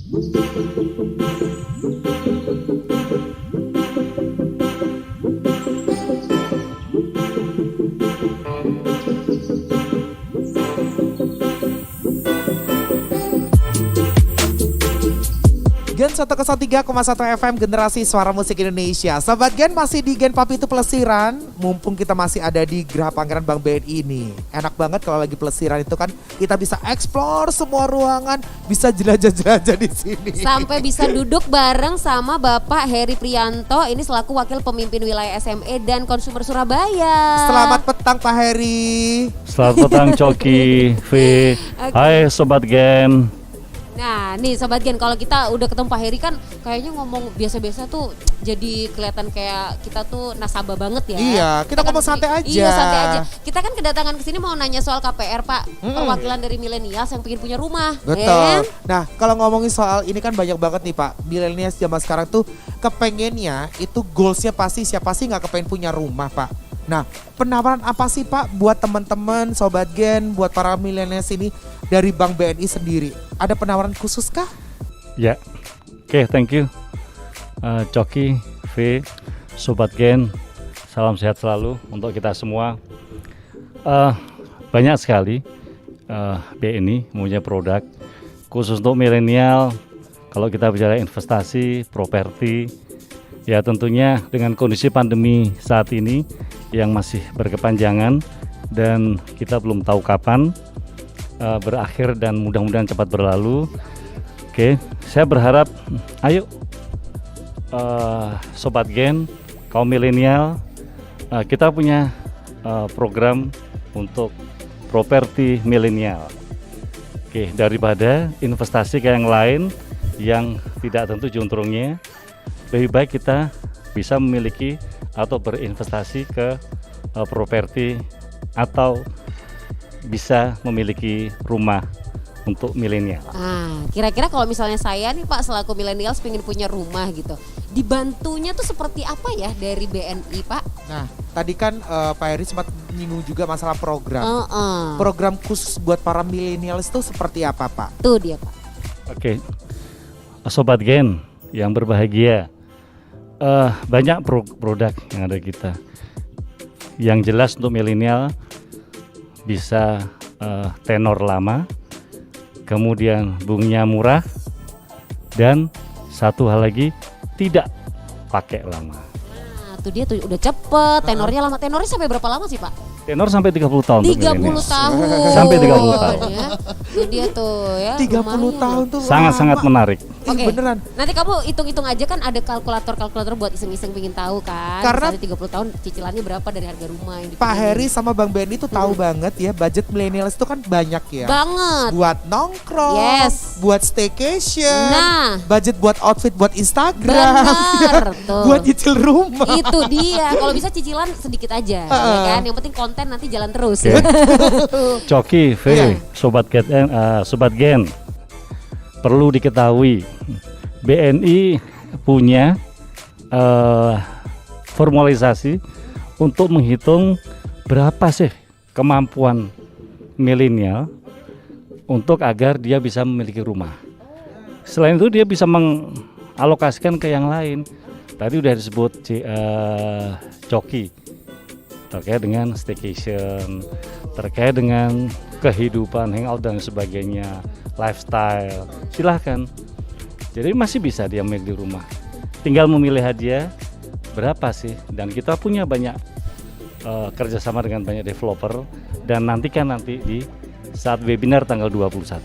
Gen 103,1 FM Generasi Suara Musik Indonesia. Sobat Gen masih di Gen Papi itu Pelesiran. Mumpung kita masih ada di Geraha Pangeran Bank BNI ini. Enak banget kalau lagi pelesiran itu kan kita bisa explore semua ruangan, bisa jelajah-jelajah di sini. Sampai bisa duduk bareng sama Bapak Heri Prianto, ini selaku Wakil Pemimpin Wilayah SME dan Konsumer Surabaya. Selamat petang Pak Heri. Selamat petang Coki, V. Hai Sobat Gen. Nah nih Sobat Gen, kalau kita udah ketemu Pak Heri kan kayaknya ngomong biasa-biasa tuh jadi kelihatan kayak kita tuh nasabah banget ya. Iya, kita ngomong santai aja. Iya santai aja. Kita kan kedatangan ke sini mau nanya soal KPR Pak, perwakilan dari milenials yang pengen punya rumah. Betul. Nah kalau ngomongin soal ini kan banyak banget nih Pak, milenials zaman sekarang tuh kepengennya itu goalsnya pasti siapa sih nggak kepengen punya rumah Pak. Nah, penawaran apa sih Pak buat teman-teman Sobat Gen, buat para milenials ini dari Bank BNI sendiri? Ada penawaran khusus kah? Ya, oke, thank you Coki, V, Sobat Gen. Salam sehat selalu untuk kita semua. Banyak sekali BNI mempunyai produk khusus untuk milenial. Kalau kita bicara investasi, properti, ya tentunya dengan kondisi pandemi saat ini yang masih berkepanjangan dan kita belum tahu kapan berakhir dan mudah-mudahan cepat berlalu. Oke, saya berharap ayo Sobat Gen, kaum milenial, kita punya program untuk properti milenial. Oke, daripada investasi ke yang lain yang tidak tentu juntrungnya, lebih baik kita bisa memiliki atau berinvestasi ke properti atau bisa memiliki rumah untuk milenial. Kira-kira kalau misalnya saya nih Pak selaku milenials pengen punya rumah gitu, dibantunya tuh seperti apa ya dari BNI Pak? Nah tadi kan Pak Heri sempat menyinggung juga masalah program. Program khusus buat para milenials itu seperti apa Pak? Tuh dia Pak. Oke, Sobat Gen yang berbahagia. Banyak produk yang ada kita. Yang jelas untuk milenial bisa tenor lama, kemudian bunganya murah, dan satu hal lagi tidak pakai lama. Nah tuh dia tuh udah cepet, tenornya lama. Tenornya sampai berapa lama sih Pak? Tenor sampai 30 tahun. 30 tahun. Sampai 30 tahun. Ya. Itu dia tuh ya. 30 lumayan. tahun tuh Sangat-sangat menarik. Oke, beneran. nanti kamu hitung-hitung aja kan ada kalkulator buat iseng-iseng pengen tahu kan. Karena misalnya 30 tahun cicilannya berapa dari harga rumah yang Pak dipilih. Heri sama Bang Benny tuh tahu banget ya budget millennials itu kan banyak ya. Banget. Buat nongkrong, Yes. buat staycation, Nah. budget buat outfit buat Instagram, Bener, tuh. buat nyicil rumah. Itu dia. Kalau bisa cicilan sedikit aja, ya kan. Yang penting konten nanti jalan terus. Oke. Coki, V, Sobat Gen, perlu diketahui BNI punya formalisasi untuk menghitung berapa sih kemampuan milenial untuk agar dia bisa memiliki rumah. Selain itu dia bisa mengalokasikan ke yang lain. Tadi udah disebut Coki terkait dengan staycation, terkait dengan kehidupan hangout dan sebagainya, lifestyle. Silahkan. Jadi masih bisa dia memiliki rumah. Tinggal memilih hadiah berapa sih. Dan kita punya banyak kerjasama dengan banyak developer dan nantikan nanti di saat webinar tanggal 21.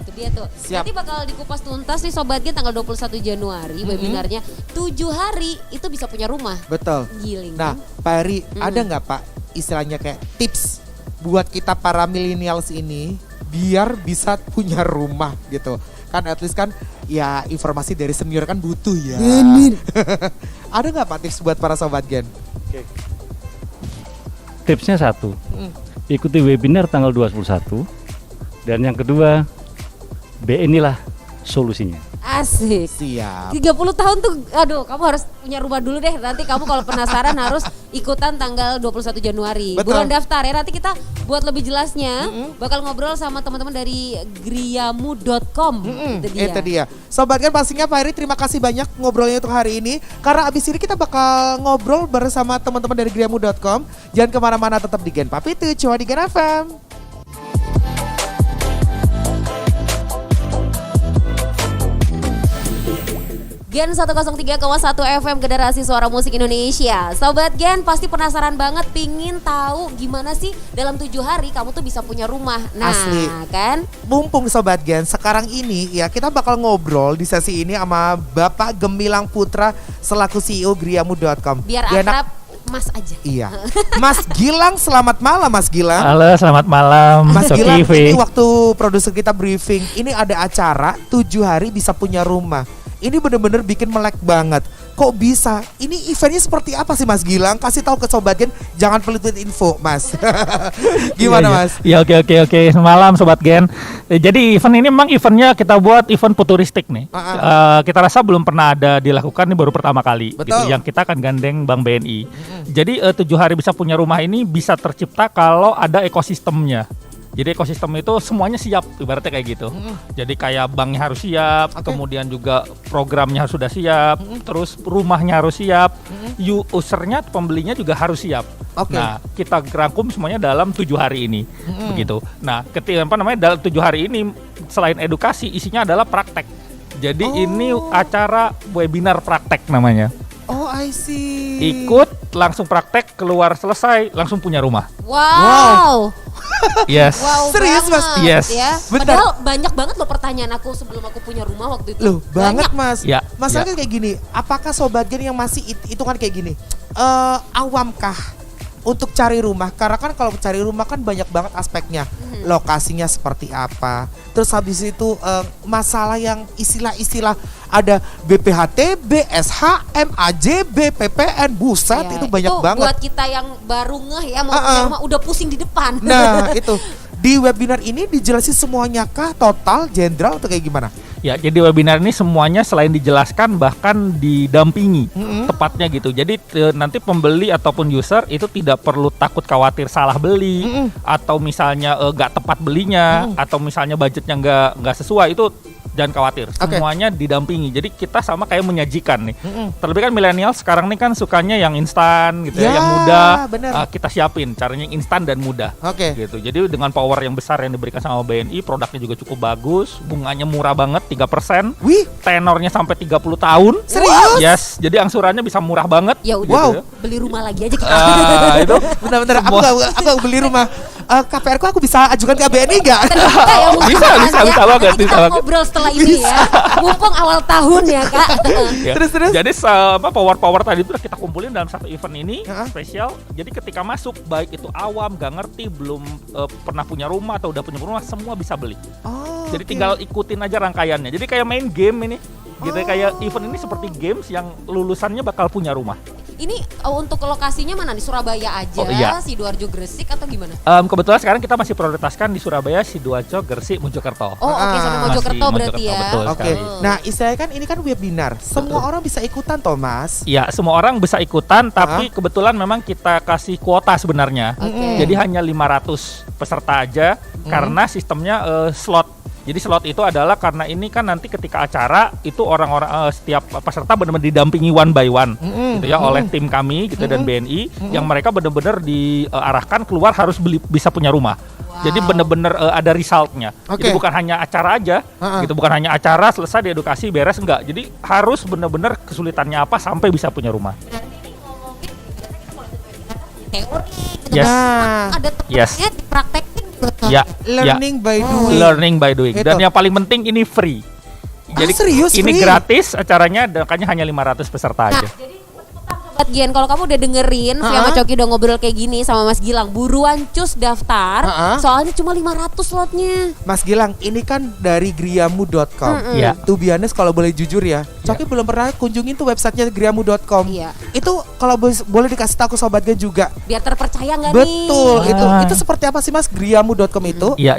Itu dia tuh. Siap. Nanti bakal dikupas tuntas nih Sobat Gen tanggal 21 Januari webinarnya. 7 hari itu bisa punya rumah. Betul. Giling. Nah, Pak Heri, ada nggak Pak istilahnya kayak tips buat kita para millennials ini biar bisa punya rumah gitu? Kan at least kan ya informasi dari senior kan butuh ya. Ada nggak Pak tips buat para Sobat Gen? Oke. Tipsnya satu, ikuti webinar tanggal 21 dan yang kedua BNI lah solusinya. Asik. Siap. 30 tahun tuh, aduh kamu harus punya rumah dulu deh. Nanti kamu kalau penasaran harus ikutan tanggal 21 Januari. Betul. Buruan daftar ya. Nanti kita buat lebih jelasnya, bakal ngobrol sama teman-teman dari griamu.com. Itu dia. Sobat Gen pastinya Pak Heri terima kasih banyak ngobrolnya untuk hari ini. Karena abis ini kita bakal ngobrol bersama teman-teman dari griamu.com. Jangan kemana-mana, tetap di Gen Pap itu cuma di Gen FM. Gen 103,1 FM Generasi Suara Musik Indonesia. Sobat Gen pasti penasaran banget pingin tahu gimana sih dalam 7 hari kamu tuh bisa punya rumah. Nah Asli. kan. Mumpung Sobat Gen, sekarang ini ya kita bakal ngobrol di sesi ini sama Bapak Gemilang Putra selaku CEO griamu.com. Biar Dia akrab Mas aja. Iya. Mas Gilang, selamat malam Mas Gilang. Halo, selamat malam. Mas Soki Gilang, V. ini waktu produser kita briefing, ini ada acara 7 hari bisa punya rumah. Ini bener-bener bikin melek banget. Kok bisa? Ini eventnya seperti apa sih Mas Gilang? Kasih tahu ke Sobat Gen, jangan pelit info Mas. Gimana Iya, Mas? Iya, oke. Semalam Sobat Gen. Jadi event ini memang eventnya kita buat event futuristik nih. Kita rasa belum pernah ada dilakukan, ini baru pertama kali. Betul. Gitu, yang kita akan gandeng Bank BNI. Jadi 7 hari bisa punya rumah ini bisa tercipta kalau ada ekosistemnya. Jadi ekosistem itu semuanya siap, ibaratnya kayak gitu. Jadi kayak banknya harus siap, kemudian juga programnya harus sudah siap, terus rumahnya harus siap, usernya, pembelinya juga harus siap. Oke. Nah, kita rangkum semuanya dalam 7 hari ini, begitu. Nah, ketika dalam 7 hari ini selain edukasi, isinya adalah praktek. Jadi ini acara webinar praktek namanya. Oh, I see. Ikut, langsung praktek, keluar selesai, langsung punya rumah. Wow. Yes. Wow Serius, Mas? banget, Yes. ya. Bentar. Padahal banyak banget loh pertanyaan aku sebelum aku punya rumah waktu itu. Loh, banget Banyak. Mas. Ya, Masalahnya kayak gini, apakah Sobat Gen yang masih itu kan kayak gini, awamkah untuk cari rumah? Karena kan kalau cari rumah kan banyak banget aspeknya. Lokasinya seperti apa. Terus habis itu masalah yang istilah-istilah ada BPHTB, SHM, AJB, PPN, buset Ya, itu banyak itu banget. buat kita yang baru ngeh ya mau punya rumah udah pusing di depan. Nah, itu di webinar ini dijelasin semuanya kah, total, jenderal atau kayak gimana? Ya, jadi webinar ini semuanya selain dijelaskan bahkan didampingi tepatnya gitu. Jadi nanti pembeli ataupun user itu tidak perlu takut khawatir salah beli atau misalnya nggak tepat belinya atau misalnya budgetnya nggak sesuai, itu jangan khawatir. Oke. Semuanya didampingi. Jadi kita sama kayak menyajikan nih. Terlebih kan milenial sekarang nih kan sukanya yang instan gitu Ya, ya, yang mudah. bener. Kita siapin caranya yang instan dan mudah. Oke. Gitu. Jadi dengan power yang besar yang diberikan sama BNI, produknya juga cukup bagus, bunganya murah banget 3%. Wih, Tenornya sampai 30 tahun. serius? Yes, jadi angsurannya bisa murah banget. Ya udah Wow. beli rumah lagi aja kita. Itu Bentar, aku nggak beli rumah. KPR ku aku bisa ajukan ke BNI nggak? Kita yang mau Bisa, bahas bisa, ya. bisa banget, Nanti bisa kita banget. ngobrol setelah ini ya. Mumpung awal tahun ya Kak. ya. Terus. Jadi power tadi itu kita kumpulin dalam satu event ini spesial. Jadi ketika masuk, baik itu awam, gak ngerti, belum pernah punya rumah atau udah punya rumah, semua bisa beli. Oh, Jadi oke. tinggal ikutin aja rangkaiannya. Jadi kayak main game ini. Gitu kayak event ini seperti games yang lulusannya bakal punya rumah. Ini untuk lokasinya mana nih? Surabaya aja, Oh, iya. Sidoarjo, Gresik atau gimana? Kebetulan sekarang kita masih prioritaskan di Surabaya, Sidoarjo, Gresik, Mojokerto. Oh oke, sampai Ah, Mojokerto masih berarti ya. Mojokerto, betul. Oke, sekali. nah istilahnya kan ini kan webinar, semua orang bisa ikutan toh Mas. Ya, semua orang bisa ikutan, tapi kebetulan memang kita kasih kuota sebenarnya. Oke. Jadi hanya 500 peserta aja karena sistemnya slot. Jadi slot itu adalah karena ini kan nanti ketika acara itu orang-orang setiap peserta benar-benar didampingi one by one gitu ya oleh tim kami gitu dan BNI yang mereka benar-benar diarahkan keluar harus bisa punya rumah. Jadi benar-benar ada resultnya. Oke. Jadi bukan hanya acara aja, gitu bukan hanya acara selesai diedukasi beres enggak. Jadi harus benar-benar kesulitannya apa sampai bisa punya rumah. Teori. Yes. Nah, Ada Yes. tempatnya dipraktekin. Ya, learning by doing. learning by doing. Gitu. Dan yang paling penting ini free. Jadi serius ini free? gratis acaranya, makanya hanya 500 peserta aja. Jadi cepetan Gen, kalau kamu udah dengerin sama Coki udah ngobrol kayak gini sama Mas Gilang, buruan cus daftar. Soalnya cuma 500 slotnya. Mas Gilang, ini kan dari griamu.com. Iya. To be honest, kalau boleh jujur ya, Coki belum pernah kunjungin tuh websitenya griamu.com. Iya. Itu kalau boleh dikasih tahu ke Sobat Gen juga. Biar terpercaya nggak nih? Betul, itu seperti apa sih Mas griamu.com itu? Iya,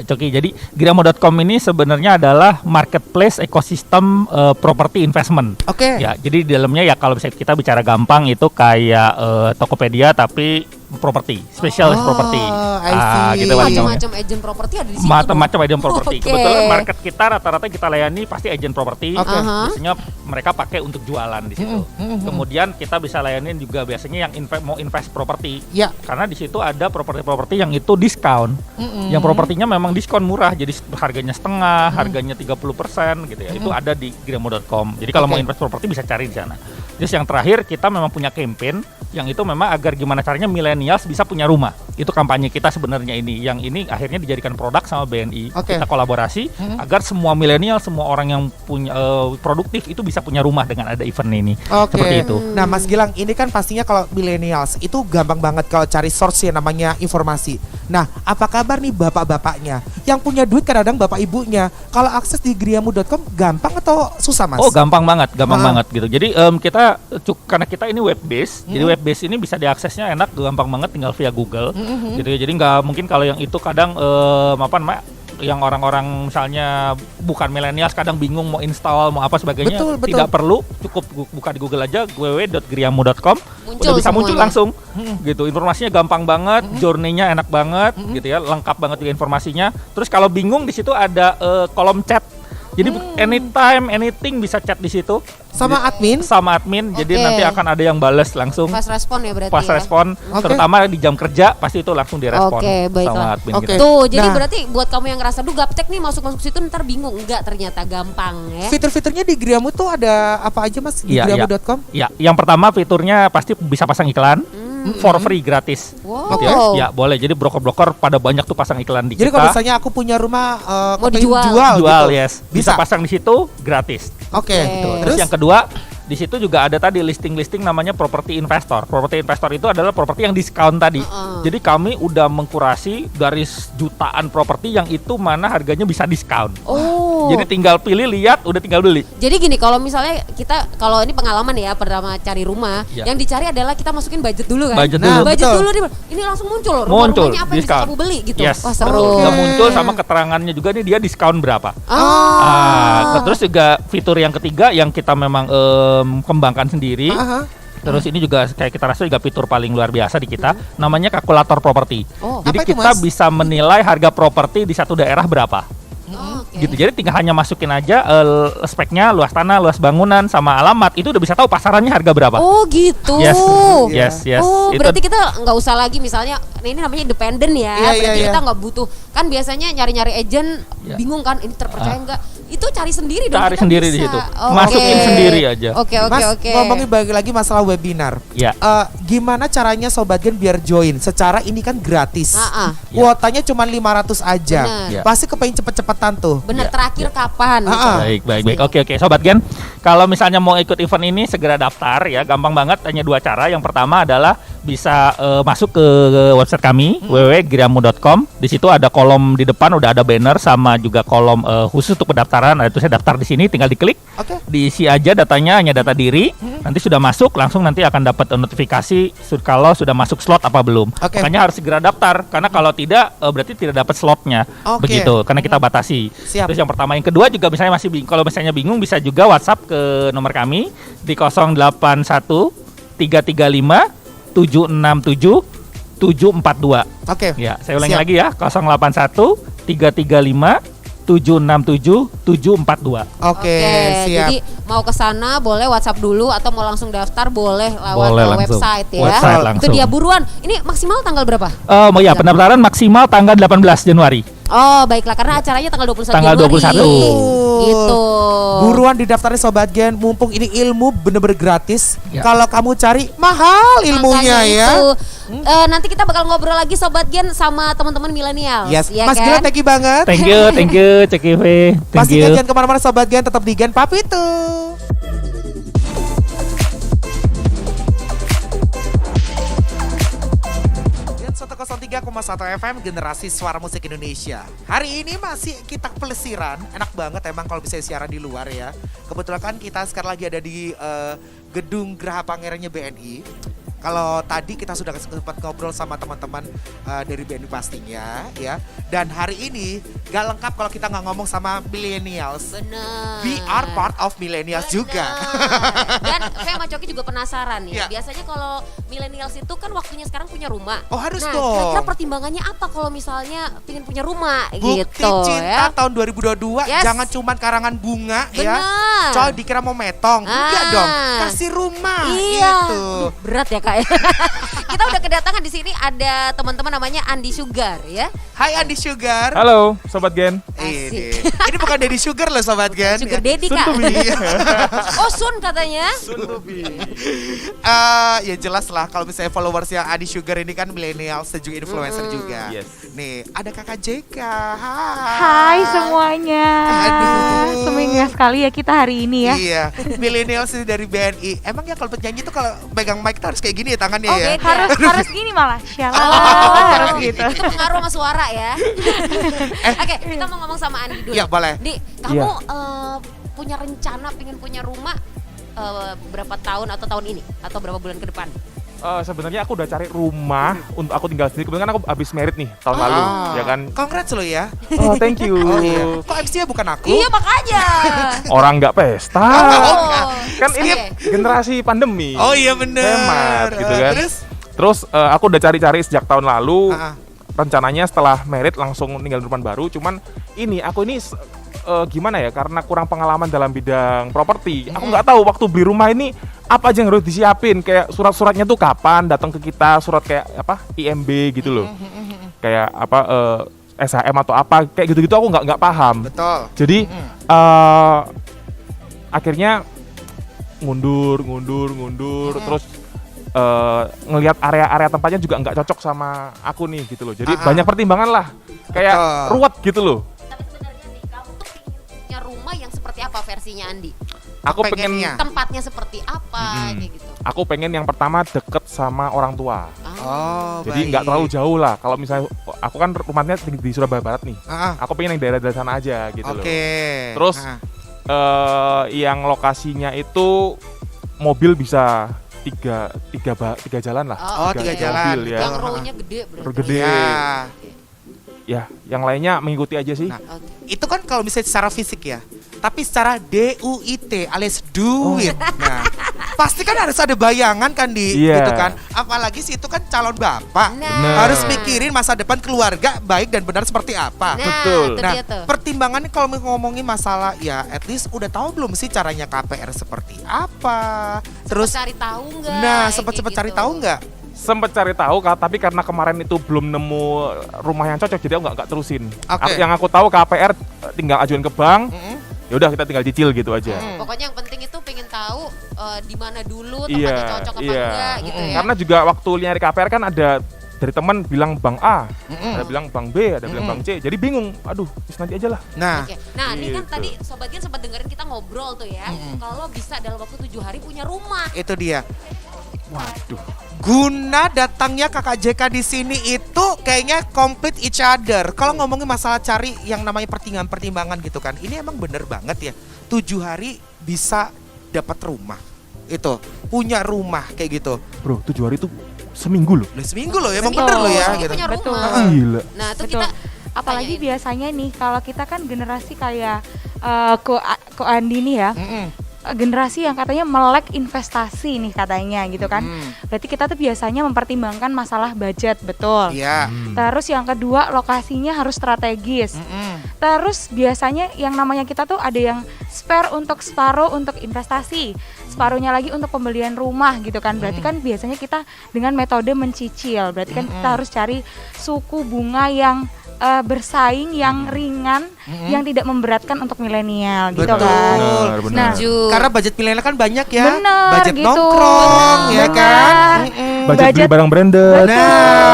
Coki. Jadi Griamu.com ini sebenarnya adalah marketplace ekosistem property investment. Oke. Ya, jadi di dalamnya ya kalau misalnya kita bicara gampang itu kayak Tokopedia tapi properti, specialist property. I see. Gitu macamnya. Macam-macam agent properti ada di situ. Macam-macam agent properti. Oke. Kebetulan market kita rata-rata kita layani pasti agent properti. Oke. Biasanya mereka pakai untuk jualan di situ. Kemudian kita bisa layanin juga biasanya yang mau invest properti. Ya. Karena di situ ada properti-properti yang itu diskon. Yang propertinya memang diskon murah, jadi harganya setengah, harganya 30% gitu ya. Itu ada di griamu.com. Jadi kalau mau invest properti bisa cari di sana. Terus yang terakhir kita memang punya campaign yang itu memang agar gimana caranya millennials bisa punya rumah. Itu kampanye kita sebenarnya ini. Yang ini akhirnya dijadikan produk sama BNI. Oke. Kita kolaborasi agar semua milenial, semua orang yang punya produktif itu bisa punya rumah dengan ada event ini. Oke. Seperti itu. Nah, Mas Gilang, ini kan pastinya kalau millennials itu gampang banget kalau cari source yang namanya informasi. Nah, apa kabar nih bapak-bapaknya? Yang punya duit kadang-kadang bapak ibunya. Kalau akses di griamu.com gampang atau susah, Mas? Oh, gampang banget gitu. Jadi karena kita ini web base, jadi web base ini bisa diaksesnya enak, gampang banget, tinggal via Google, gitu ya. Jadi nggak mungkin kalau yang itu kadang yang orang-orang misalnya bukan milenials kadang bingung mau install mau apa sebagainya. Betul. Tidak perlu, cukup buka di Google aja www.griamu.com udah bisa muncul langsung gitu. Informasinya gampang banget, journey-nya enak banget gitu ya, lengkap banget juga informasinya. Terus kalau bingung di situ ada kolom chat. Jadi anytime, anything bisa chat di situ. Sama admin? Sama admin, jadi nanti akan ada yang bales langsung. Fast respon ya berarti. Fast ya? respon, terutama di jam kerja pasti itu langsung direspon sama admin. Oke. Gitu. Tuh, jadi Nah. berarti buat kamu yang ngerasa duh gaptek nih masuk situ ntar bingung, enggak ternyata gampang ya. Fitur-fiturnya di Griamu tuh ada apa aja, Mas? Di Iya, griamu.com? Ya, yang pertama fiturnya pasti bisa pasang iklan. For free gratis. Wow. Gitu ya. Ya, boleh. Jadi broker-broker pada banyak tuh pasang iklan di Jadi kita. kalau misalnya aku punya rumah Mau kepengen dijual. Jual, gitu. yes. Bisa pasang di situ gratis. Oke. Oke. Terus yang kedua, di situ juga ada tadi listing namanya property investor. Property investor itu adalah properti yang diskon tadi. Jadi kami udah mengkurasi dari jutaan properti yang itu mana harganya bisa diskon. Oh. Jadi tinggal pilih, lihat, udah tinggal beli. Jadi gini, kalau misalnya kalau ini pengalaman ya pertama cari rumah, Ya. yang dicari adalah kita masukin budget dulu kan. Budget Nah, dulu. budget betul. dulu ini langsung muncul Muncul, rumahnya apa yang bisa diskon. kamu beli gitu. Yes, Wah, betul. seru. Udah muncul sama keterangannya juga nih dia diskon berapa. Terus juga fitur yang ketiga yang kita memang kembangkan sendiri. Terus ini juga kayak kita rasa juga fitur paling luar biasa di kita, namanya kalkulator properti. Oh. Jadi Apa itu, kita Mas? bisa menilai harga properti di satu daerah berapa. Oke. Gitu. Jadi tinggal hanya masukin aja speknya, luas tanah, luas bangunan sama alamat, itu udah bisa tahu pasarannya harga berapa. Oh gitu. Yes. Oh, Itu berarti kita nggak usah lagi misalnya ini namanya independen ya. Iya, Berarti iya, kita iya. nggak butuh kan biasanya nyari-nyari agent Iya. bingung kan ini terpercaya nggak? Itu cari sendiri dong. Cari kita sendiri di bisa. situ. Oh, Masukin oke. sendiri aja. Oke. Mas, ngomongin balik lagi masalah webinar. Ya. Gimana caranya Sobat Gen biar join? Secara ini kan gratis. Kuotanya cuma 500 aja. Bener. Ya. Pasti kepengen cepet-cepetan tuh. Bener, terakhir kapan? gitu. Baik. Oke. Sobat Gen, kalau misalnya mau ikut event ini segera daftar ya, gampang banget. Hanya dua cara. Yang pertama adalah bisa masuk ke website kami www.griamu.com. Di situ ada kolom di depan udah ada banner sama juga kolom khusus untuk pendaftaran. Ada tulisnya daftar di sini, tinggal diklik. Oke. Diisi aja datanya, hanya data diri. Nanti sudah masuk, langsung nanti akan dapat notifikasi kalau sudah masuk slot apa belum. Oke. Makanya harus segera daftar karena kalau tidak berarti tidak dapat slotnya. Oke. Begitu, karena kita batasi. Siap. Terus yang pertama, yang kedua juga misalnya kalau misalnya bingung bisa juga WhatsApp ke nomor kami di 081 335 767 742. Oke. Ya, saya ulangi Siap. lagi ya, 081 335 767 742. Oke, siap. Jadi mau ke sana boleh WhatsApp dulu atau mau langsung daftar boleh lewat Boleh langsung. website ya. Website Itu langsung. dia buruan. Ini maksimal tanggal berapa? Pendaftaran maksimal tanggal 18 Januari. Oh, baiklah karena acaranya tanggal 21 Tanggal Januari. 21. Gitu. Buruan didaftarin Sobat Gen, mumpung ini ilmu bener-bener gratis. Ya. Kalau kamu cari mahal ilmunya Makanya ya. itu. Nanti kita bakal ngobrol lagi Sobat Gen sama teman-teman milenial. Yes, ya Mas kan? Gilang thank you banget. Thank you, Cek Ive. Thank Pastikan you. jangan kemana-mana Sobat Gen, tetap di Gen Papitu. 103,1 FM Generasi Suara Musik Indonesia. Hari ini masih kita pelesiran, enak banget emang kalau bisa siaran di luar ya. Kebetulan kan kita sekarang lagi ada di gedung Geraha Pangerannya BNI. Kalau tadi kita sudah sempat ngobrol sama teman-teman dari BNI pastinya ya. Dan hari ini gak lengkap kalau kita nggak ngomong sama millennials. Bener. We are part of millennials juga. Dan saya sama Coki juga penasaran ya. Ya. Biasanya kalau millennials itu kan waktunya sekarang punya rumah. Oh harus Nah, dong. kira-kira pertimbangannya apa kalau misalnya pengen punya rumah Bukti gitu cinta ya? tahun 2022 Yes. jangan cuman karangan bunga ya. Bener. Coy dikira mau metong. Enggak Ah. dong. Kasih rumah Iya. gitu. Duh, berat ya Kak. Kita udah kedatangan di sini ada teman-teman namanya Andi Sugar ya. Hai Andi Sugar. Halo, Sobat Gen. Asik. Ini bukan Daddy Sugar loh Sobat Gen. Sugar Ya. Daddy Kak. Iya. Oh Sun katanya. Ya jelas lah kalau misalnya followers yang Adi Sugar ini kan milenial dan juga influencer juga. Yes. Nih ada kakak JK. Hai semuanya. Aduh. Seminggu sekali ya kita hari ini ya. Iya, milenial sih dari BNI. Emang ya kalau penyanyi itu kalau pegang mic tuh harus kayak gini ya tangannya Oh, ya. beda. Harus gini malah. Shalala, Oh. harus gitu. Itu pengaruh sama suara ya. Oke, kita mau ngomong sama Andi dulu. Ya, boleh. Di, kamu punya rencana pengen punya rumah berapa tahun atau tahun ini atau berapa bulan ke depan? Sebenarnya aku udah cari rumah untuk aku tinggal sendiri. Kebetulan kan aku habis merit nih tahun lalu, ya kan. Congrats lo ya. Oh, thank you. Oh iya. Kok MC-nya bukan aku? Iya makanya. Orang nggak pesta. Oh, Kan ini oke. generasi pandemi. Oh iya bener. Hemat gitu kan. Terus? Aku udah cari-cari sejak tahun lalu. Ah. Rencananya setelah merit langsung tinggal di rumah baru. Cuman aku ini gimana ya, karena kurang pengalaman dalam bidang properti. Aku nggak tahu waktu beli rumah ini apa aja yang harus disiapin. Kayak surat-suratnya tuh kapan datang ke kita, surat kayak apa IMB gitu loh. Kayak apa SHM atau apa kayak gitu-gitu aku nggak paham. Betul. Jadi akhirnya mundur terus ngelihat area-area tempatnya juga nggak cocok sama aku nih gitu loh. Jadi banyak pertimbangan lah. Kayak Betul. ruwet gitu loh. Tapi sebenarnya nih, kamu tuh pengen punya rumah yang seperti apa versinya Andi? Aku Pengennya. pengen Tempatnya seperti apa kayak gitu. aku pengen yang pertama deket sama orang tua. Oh, Jadi nggak terlalu jauh lah. Kalau misalnya aku kan rumahnya di Surabaya Barat nih. Ah, Aku pengen yang daerah-daerah sana aja gitu Oke. loh. Terus Ah. yang lokasinya itu mobil bisa tiga jalan lah. Oh, tiga jalan, mobil betul. ya. Yang row-nya gede berarti. Gede. Iya. Ya, yang lainnya mengikuti aja sih. Nah, Oke. itu kan kalau misalnya secara fisik ya. Tapi secara DUIT alias duit. Nah, pasti kan harus ada bayangan kan Iya. gitu kan. Apalagi sih itu kan calon bapak. Nah. Bener. Harus mikirin masa depan keluarga baik dan benar seperti apa. Nah, Betul. itu Nah, dia tuh. pertimbangannya kalau ngomongin masalah ya at least udah tahu belum sih caranya KPR seperti apa? Terus cari tahu nggak? nah, Kayak sempat gitu. cari tahu nggak? Sempet cari tahu tapi karena kemarin itu belum nemu rumah yang cocok, jadi aku nggak terusin. Oke. Yang aku tahu KPR tinggal ajuin ke bank. Mm-mm. Ya udah kita tinggal cicil gitu aja. Pokoknya yang penting itu pengen tahu di mana dulu tempatnya cocok apa enggak gitu ya. Karena juga waktu nyari KPR kan ada dari teman bilang bank A, ada bilang bank B, ada bilang bank C. Jadi bingung. Aduh, nanti aja lah. Nah, Oke. Nah, ini kan Gitu. tadi Sobat Gen sempat dengerin kita ngobrol tuh ya. Kalau bisa dalam waktu 7 hari punya rumah. itu dia. Waduh. Guna datangnya kakak JK di sini itu kayaknya complete each other. Kalau ngomongin masalah cari yang namanya pertimbangan gitu kan, ini emang bener banget ya. 7 hari bisa dapat rumah. Itu punya rumah kayak gitu. Bro, 7 hari itu seminggu loh. Udah seminggu loh, emang Seminggu, bener loh ya. seminggu Gitu. punya Betul. rumah. Gila. Nah, itu Betul. kita Apalagi tanyain. biasanya nih kalau kita kan generasi kayak Ko Andi nih ya. Mm-mm. Generasi yang katanya melek investasi nih katanya gitu kan. Mm. Berarti kita tuh biasanya mempertimbangkan masalah budget, betul. Iya. Terus yang kedua lokasinya harus strategis. Mm-mm. Terus biasanya yang namanya kita tuh ada yang spare untuk separuh untuk investasi, separuhnya lagi untuk pembelian rumah gitu kan. Berarti kan biasanya kita dengan metode mencicil. Berarti kan kita harus cari suku bunga yang bersaing, yang ringan, yang tidak memberatkan untuk milenial gitu Betul. kan. Benar. Nah, Setuju. Karena budget milenial kan banyak ya. Bener, budget gitu. nongkrong ya Bener. kan. Budget beli barang branded. Nah,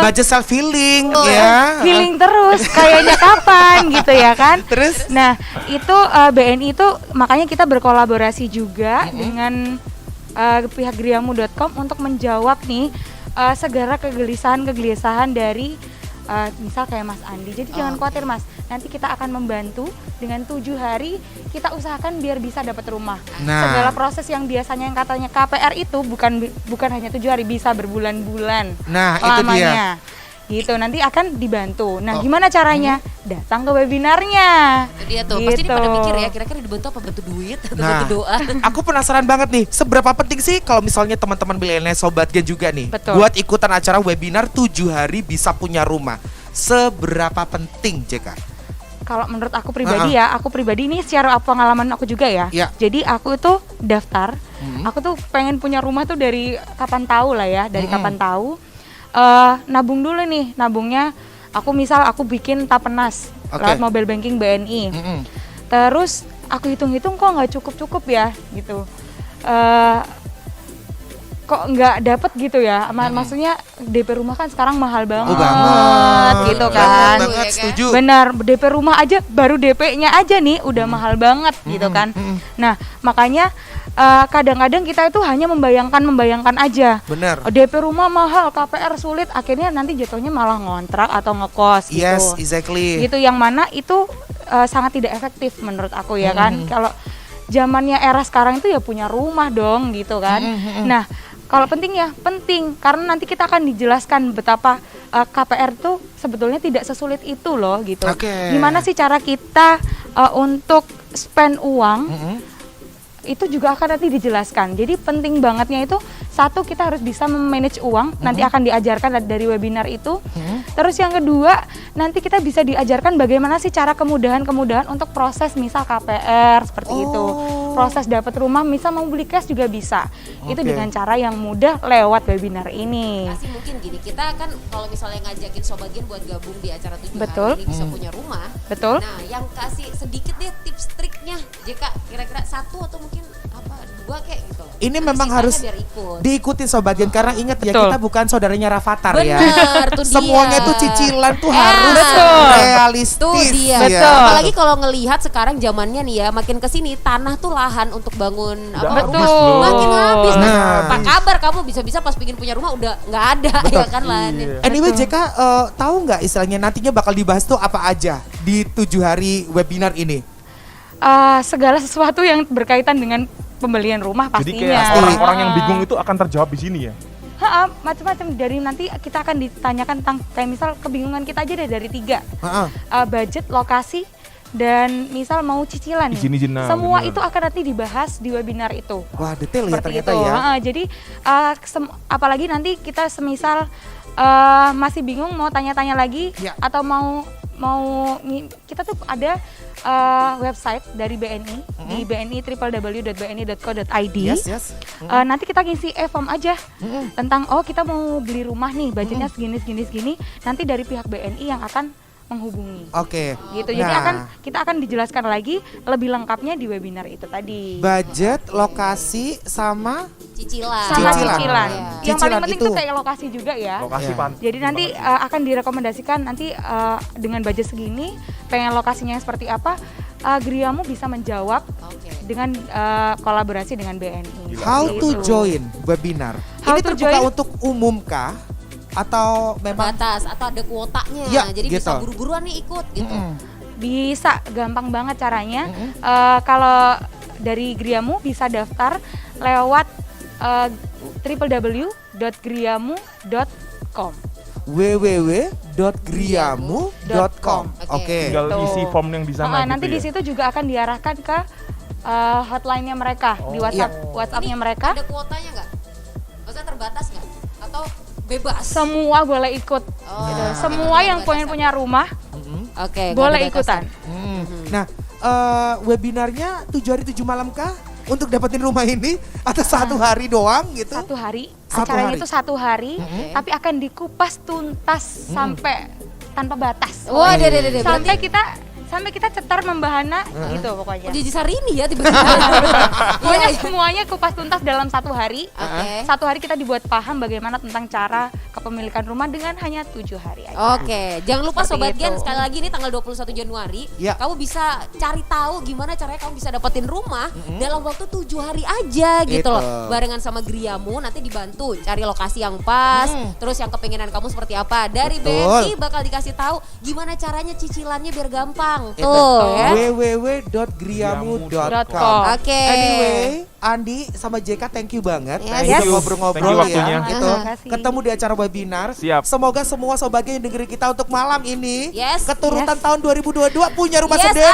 budget self healing ya. Healing terus kayaknya kapan gitu ya kan. Terus Nah, itu BNI itu makanya kita berkolaborasi juga dengan pihak griamu.com untuk menjawab nih segala kegelisahan dari misal kayak Mas Andi. Jadi jangan khawatir Mas, nanti kita akan membantu dengan 7 hari kita usahakan biar bisa dapat rumah. Nah. Segala proses yang biasanya yang katanya KPR itu bukan hanya 7 hari, bisa berbulan-bulan Nah, itu dia. lamanya. Gitu, nanti akan dibantu. Nah, gimana caranya? Datang ke webinarnya. Itu dia tuh, pasti ini pada Gitu. mikir ya, kira-kira dibantu apa, bantu duit atau Nah. bantu doa. Aku penasaran banget nih, seberapa penting sih kalau misalnya teman-teman milenial Sobat Gen juga nih Betul. buat ikutan acara webinar 7 hari bisa punya rumah. Seberapa penting, JK? Kalau menurut aku pribadi ya, aku pribadi ini secara pengalaman aku juga ya. Ya. Jadi aku itu daftar, aku tuh pengen punya rumah tuh dari kapan tahu lah ya, dari kapan tahu. Nabung dulu nih, nabungnya aku bikin Tapenas Oke. lewat mobile banking BNI. Terus aku hitung-hitung kok nggak cukup ya gitu. Kok nggak dapet gitu ya? Maksudnya DP rumah kan sekarang mahal banget, gitu kan? Banget, setuju. Benar, DP rumah aja baru DP-nya aja nih udah mahal banget gitu kan. Nah, makanya kadang-kadang kita itu hanya membayangkan aja. Bener. DP rumah mahal, KPR sulit, akhirnya nanti jatuhnya malah ngontrak atau ngekos gitu. Yes, exactly. Gitu, yang mana itu sangat tidak efektif menurut aku ya kan. Kalau zamannya era sekarang itu ya punya rumah dong gitu kan. Nah, kalau penting ya penting, karena nanti kita akan dijelaskan betapa KPR tuh sebetulnya tidak sesulit itu loh gitu. Oke. Gimana sih cara kita untuk spend uang, itu juga akan nanti dijelaskan. Jadi penting bangetnya itu, satu, kita harus bisa memanage uang, nanti akan diajarkan dari webinar itu. Terus yang kedua, nanti kita bisa diajarkan bagaimana sih cara kemudahan-kemudahan untuk proses misal KPR seperti itu. Proses dapat rumah, misal mau beli cash juga bisa. Itu Oke. dengan cara yang mudah lewat webinar ini. Pasti mungkin gini, kita kan kalau misalnya ngajakin Sobat Gen buat gabung di acara 7 Betul. hari ini bisa punya rumah. Betul? Nah, yang kasih sedikit deh tips triknya, JK, kira-kira 1 atau mungkin 2 kayak gitu. Ini Nanti memang sisanya harus biar ikut. diikutin Sobat Gen, karena ingat ya, Betul. kita bukan saudaranya Rafathar ya. Bener, tuh dia. Semuanya tuh cicilan tuh harus Betul. realistis. Tuh dia. ya. Betul. Apalagi kalau ngelihat sekarang zamannya nih ya, makin kesini tanah tuh lahan untuk bangun Udah rumah habis loh. makin habis. Nah. Apa kabar kamu bisa-bisa pas pengen punya rumah udah nggak ada ya kan lahannya. Anyway, JK tahu nggak istilahnya nantinya bakal dibahas tuh apa aja di 7 hari webinar ini? Segala sesuatu yang berkaitan dengan pembelian rumah Jadi pastinya. kayak orang-orang yang bingung itu akan terjawab di sini ya. Macam-macam, dari nanti kita akan ditanyakan tentang kayak misal kebingungan kita aja deh dari 3. Heeh. Budget, lokasi, dan misal mau cicilan nih. Izin-izin, nah, Semua benar. itu akan nanti dibahas di webinar itu. Wah, detail ya Seperti ternyata itu. ya. Jadi apalagi nanti kita semisal masih bingung mau tanya-tanya lagi Ya. atau kita tuh ada website dari BNI di BNI www.bni.co.id. Yes. Nanti kita ngisi e-form aja tentang kita mau beli rumah nih, budgetnya segini. Nanti dari pihak BNI yang akan menghubungi. Oke. Gitu. Jadi Nah, kita akan dijelaskan lagi lebih lengkapnya di webinar itu tadi. budget, lokasi, sama Cicilan. Sama Cicilan. cicilan. Iya. Yang Cicilan paling penting itu. tuh kayak lokasi juga ya. Lokasi Ya. pan. Jadi nanti akan direkomendasikan nanti dengan budget segini, pengen lokasinya seperti apa, Griamu bisa menjawab Oke. dengan kolaborasi dengan BNI. how to Gitu. join webinar. How Ini to terbuka join? untuk umum kah? Atau memang Batas atau ada kuotanya. Ya, Jadi bisa gitu. buru-buruan nih ikut gitu. Bisa, gampang banget caranya. Kalau dari Griamu bisa daftar lewat www.griamu.com. www.griamu.com. Oke. Tinggal Tuh. isi form yang di sana gitu Nanti ya. di situ juga akan diarahkan ke hotline-nya mereka di WhatsApp-nya mereka. Ada kuotanya nggak? Maksudnya terbatas nggak? Atau bebas? Semua boleh ikut. Oh, Gitu. nggak Semua ada yang pengen batasan. punya rumah Oke, nggak boleh ada batasan. ikutan. Nah, webinarnya 7 hari 7 malam kah? Untuk dapetin rumah ini atau 1 hari doang gitu? 1 hari. Satu Acaranya hari. itu 1 hari, tapi akan dikupas tuntas sampai tanpa batas. Wah, deh. Sampai kita sampai kita cetar membahana gitu pokoknya. Jadi Sarini ya tiba-tiba. Pokoknya semuanya kupas tuntas dalam 1 hari. Oke. 1 hari kita dibuat paham bagaimana tentang cara kepemilikan rumah dengan hanya 7 hari aja. Oke, jangan lupa Sobat Seperti Gen, itu. sekali lagi ini tanggal 21 Januari, Ya. kamu bisa cari tahu gimana caranya kamu bisa dapetin rumah dalam waktu 7 hari aja gitu Gitu. loh. Barengan sama Griamu nanti dibantu cari lokasi yang pas, terus yang kepengenan kamu seperti apa. Dari Betul. BNI bakal dikasih tahu gimana caranya cicilannya biar gampang. Itu Tuh ya. www.griamu.com. Oke. Anyway, Andi sama JK thank you banget. Yes. Udah Thank you ngobrol-ngobrol waktunya. ya. Gitu. Terima kasih. Ketemu di acara webinar. Siap. Semoga semua sobatnya yang dengerin kita untuk malam ini Yes. keturutan tahun 2022 punya rumah Yes, sendiri.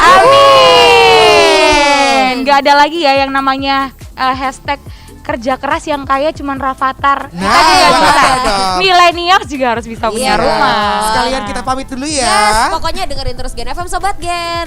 Amin. Nggak ada lagi ya yang namanya hashtag kerja keras yang kaya cuman Rafathar. Nah, Kita juga nggak bisa. ada dong. Millennials juga harus bisa punya Iya. rumah. Sekalian kita pamit dulu ya. Yes, pokoknya dengerin terus Gen FM Sobat Gen.